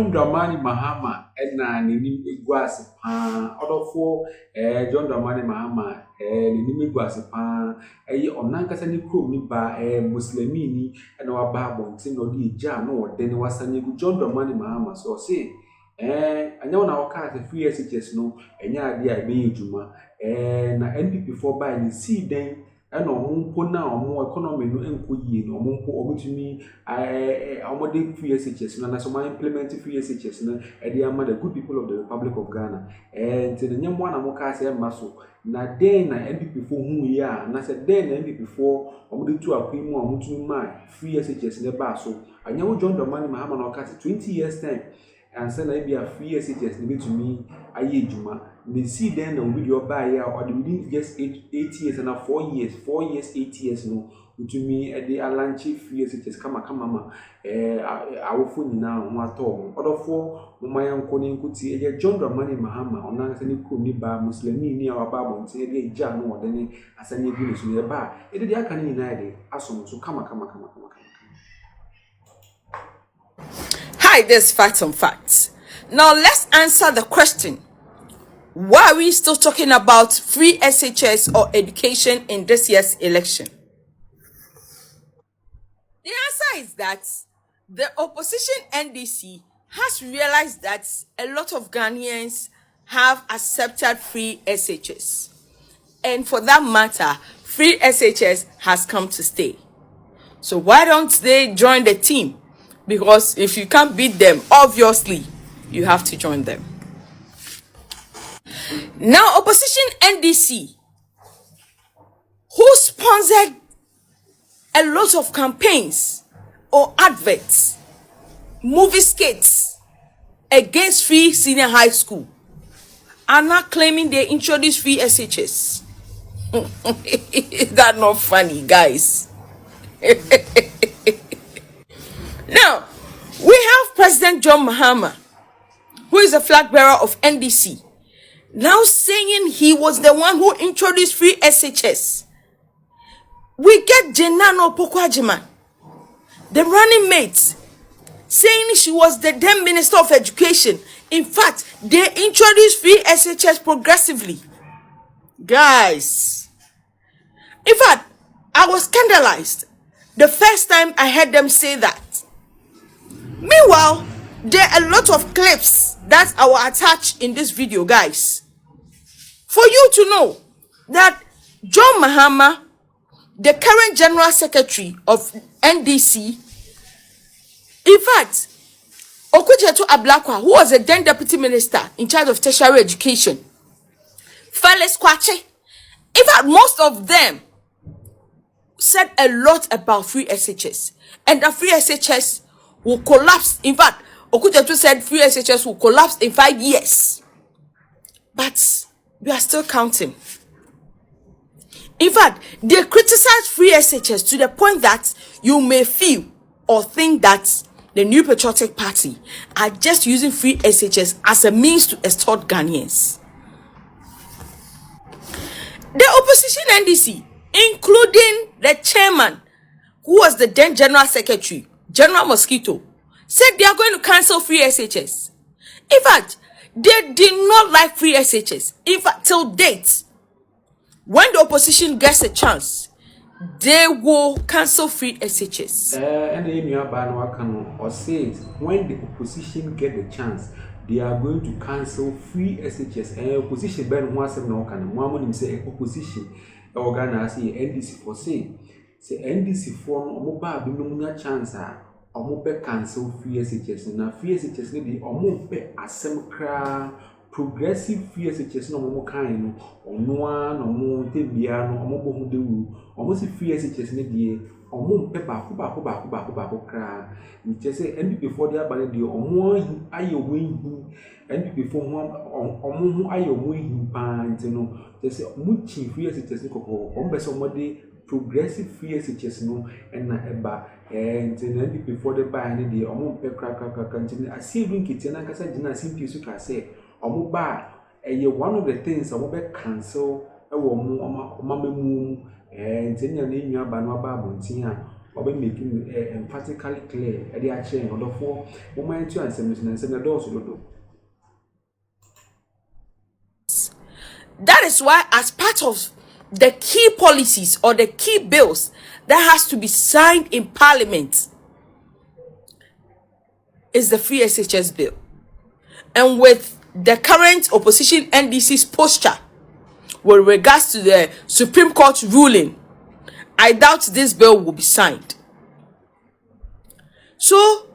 John Dramani Mahama na nini egwase pa odofo John Dramani Mahama nini egwase pa onankasa ni krom ni ba muslimini na wa ba bontin no di ja no ode ne wasanye gu John Dramani Mahama so say anya na waka te free SHS no enya ade a be edwuma na NPP for by ni see den eno mpo na omo economy no enko yie no mpo obutumi omode free SHS na so ma implement free SHS na e dey ama the good people of the Republic of Ghana nti ne nyemo na mo ka se maso na den na NPP for hu ya na se den na NPP for omode tu akwimu omutumi ma free SHS ne ba so anya wo John Dramani Mahama na ka 20 years time and say na be a free SHS ne betumi aye ejuma they see then the video buy or the within just 8 years and 4 years 8 years no to me at the launch free SHS kama ma awofo nyina ho ato odofo mama yanko ni nkuti e John Dramani Mahama ona se ni krom ni ba muslimi ni awaba bonti e ja no odani asanye bi no so ye ba e de aka ni nyina de asom so kama. Hi, there's facts on facts. Now let's answer the question. Why are we still talking about free SHS or education in this year's election? The answer is that the opposition NDC has realized that a lot of Ghanaians have accepted free SHS. And for that matter, free SHS has come to stay. So why don't they join the team? Because if you can't beat them, obviously, you have to join them. Now, opposition NDC, who sponsored a lot of campaigns or adverts, movie skits against free senior high school, are now claiming they introduced free SHS. Is that not funny, guys? Now, we have President John Mahama, who is a flag bearer of NDC, now saying he was the one who introduced free SHS. We get Jenano Pokwajiman, the running mate, saying she was the then Minister of Education. In fact, they introduced free SHS progressively. Guys, in fact, I was scandalized the first time I heard them say that. Meanwhile, there are a lot of clips that I will attach in this video, guys, for you to know that John Mahama, the current General Secretary of NDC, in fact, Okujeto Ablakwa, who was a then Deputy Minister in charge of tertiary education, Feles Kwache, in fact, most of them said a lot about free SHS, and the free SHS will collapse. In fact, Okujeto said free SHS will collapse in 5 years. But we are still counting. In fact, they criticize free SHS to the point that you may feel or think that the New Patriotic Party are just using free SHS as a means to extort Ghanaians. The opposition NDC, including the chairman, who was the then General Secretary, General Mosquito, said they are going to cancel free SHS. In fact, they did not like free SHS. In fact, till date, when the opposition gets a chance, they will cancel free SHS. Or says when the opposition get the chance, they are going to cancel free SHS. Opposition Ben Mwasem no can Mwamon say opposition organ say NDC for say NDC for Omoba Bimunya chance Omobe cancel free SHS. Na free SHS ni Omobe asem kra progressive free SHS no mo kan no ono no mo tebia no omobo hu dewu omo si free SHS ni die omo mpe ba kra ni chese NPP for dia bale die omo aye omu NPP for omo hu aye omu pa ntino chese omo chi free SHS ni kokko omo be so mo de progressive free SHS no na eba ntino NPP for the buy ni die omo mpe kra ntino asi edun kiti na nkasa gina simpi su ka say omo ba one of the things omo be cancel e wo mu omamemu ntenya na enyu aba no aba abontin a or be making emphatically clear at the action or the four moment to answer and send the doors to do. That is why, as part of the key policies or the key bills that has to be signed in Parliament, is the free SHS bill. And with the current opposition NDC's posture with regards to the Supreme Court ruling, I doubt this bill will be signed. So,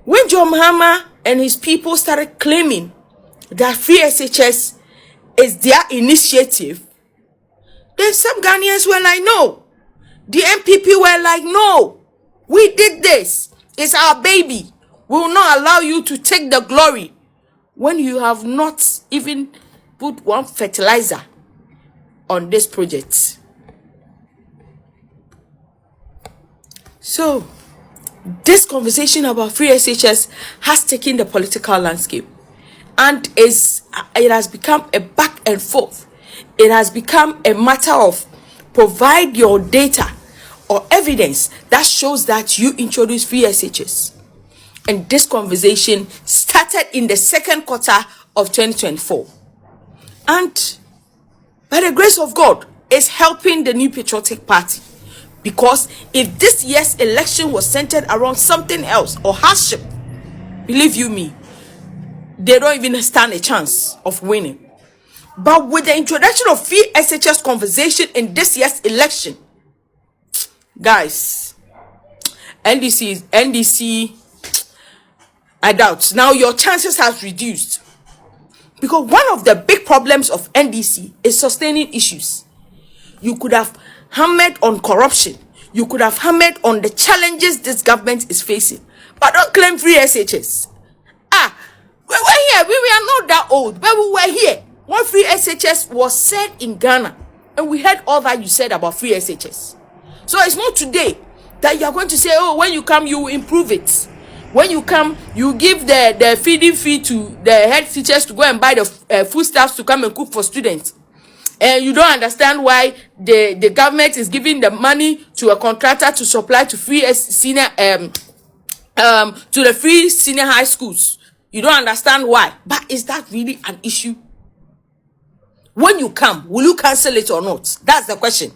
when John Mahama and his people started claiming that free SHS is their initiative, then some Ghanaians were like, no. The MPP were like, no. We did this. It's our baby. We will not allow you to take the glory when you have not even put one fertilizer on this project. So, this conversation about free SHS has taken the political landscape, and it has become a back and forth. It has become a matter of provide your data or evidence that shows that you introduce free SHS. And this conversation started in the second quarter of 2024. And by the grace of God, it's helping the New Patriotic Party. Because if this year's election was centered around something else or hardship, believe you me, they don't even stand a chance of winning. But with the introduction of free SHS conversation in this year's election, guys, NDC, I doubt. Now your chances have reduced. Because one of the big problems of NDC is sustaining issues. You could have hammered on corruption. You could have hammered on the challenges this government is facing. But don't claim free SHS. We were here. We were not that old, but we were here. When free SHS was said in Ghana, and we heard all that you said about free SHS. So it's not today that you are going to say, oh, when you come, you will improve it. When you come, you give the feeding fee to the head teachers to go and buy the foodstuffs to come and cook for students. And you don't understand why the government is giving the money to a contractor to supply to free senior to the free senior high schools. You don't understand why. But is that really an issue? When you come, will you cancel it or not? That's the question.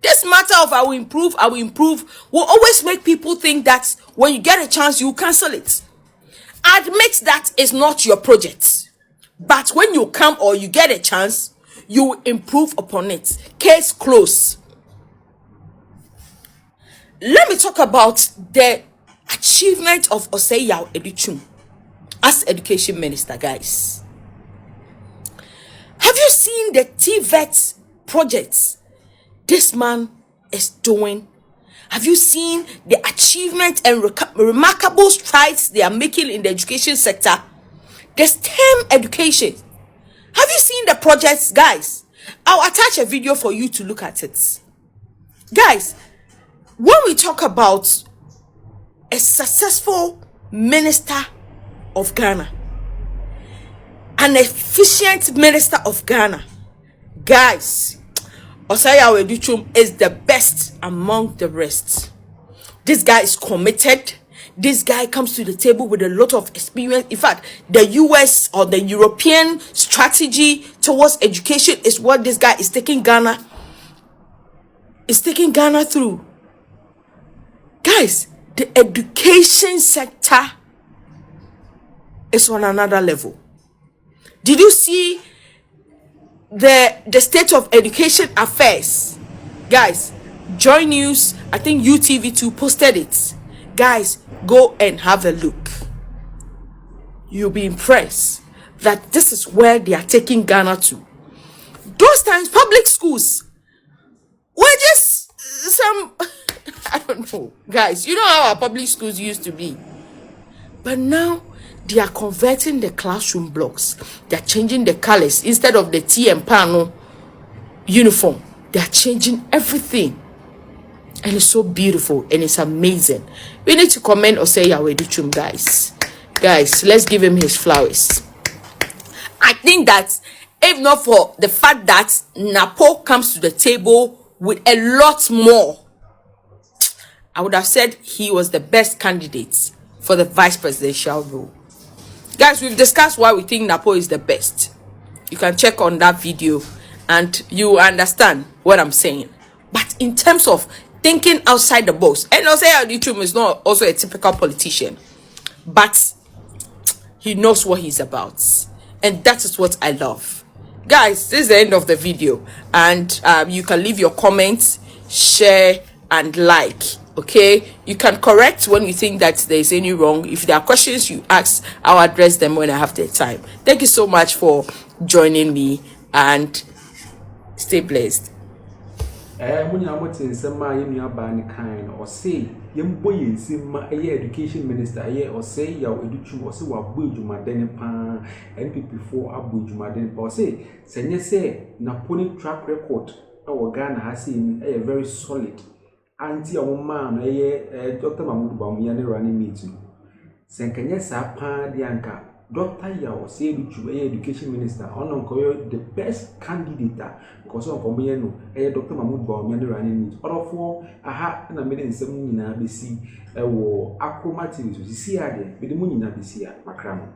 This matter of I will improve will always make people think that when you get a chance, you cancel it. Admit that it's not your project. But when you come or you get a chance, you will improve upon it. Case closed. Let me talk about the achievement of Osei Edichum as education minister, guys. Have you seen the TVET projects this man is doing? Have you seen the achievement and remarkable strides they are making in the education sector? The STEM education. Have you seen the projects, guys? I'll attach a video for you to look at it. Guys, when we talk about a successful minister of Ghana, an efficient minister of Ghana, guys, Osei Edichum is the best among the rest. This guy is committed. This guy comes to the table with a lot of experience. In fact, the US or the European strategy towards education is what this guy is taking Ghana through. Guys, the education sector is on another level. Did you see the state of education affairs? Guys, Joy News, I think UTV2 posted it. Guys, go and have a look. You'll be impressed that this is where they are taking Ghana to. Those times, public schools were just some, I don't know. Guys, you know how our public schools used to be. But now, they are converting the classroom blocks. They are changing the colors. Instead of the tea and panel uniform, they are changing everything. And it's so beautiful and it's amazing. We need to commend Osei Edichum, guys. Guys, let's give him his flowers. I think that if not for the fact that Napo comes to the table with a lot more I would have said he was the best candidate for the vice presidential role. Guys, we've discussed why we think Napo is the best. You can check on that video and you understand what I'm saying. But in terms of thinking outside the box, and I'll say YouTube is not also a typical politician, but he knows what he's about. And that is what I love. Guys, this is the end of the video. And you can leave your comments, share, and like. Okay, you can correct when you think that there is any wrong. If there are questions you ask, I'll address them when I have the time. Thank you so much for joining me and stay blessed. Muni amote nsema yemi aba ni kind or say yembo yensima education minister or say ya educhu or say wa bo edwumaden pa NPP4 abo edwumaden pa or say senye say na pony track record e Ghana ha say ni very solid. Anti a woman Dr. Mahmoud Bawumia ne running meeting. Senkanye sa pa di anka Dr. Yao say education minister on the best candidate because on komoye no Dr. Mahmoud Bawumia ne running meeting. Other for aha na me nsem nyina besi wo akromatics si ade me de mu nyina besi a makramo.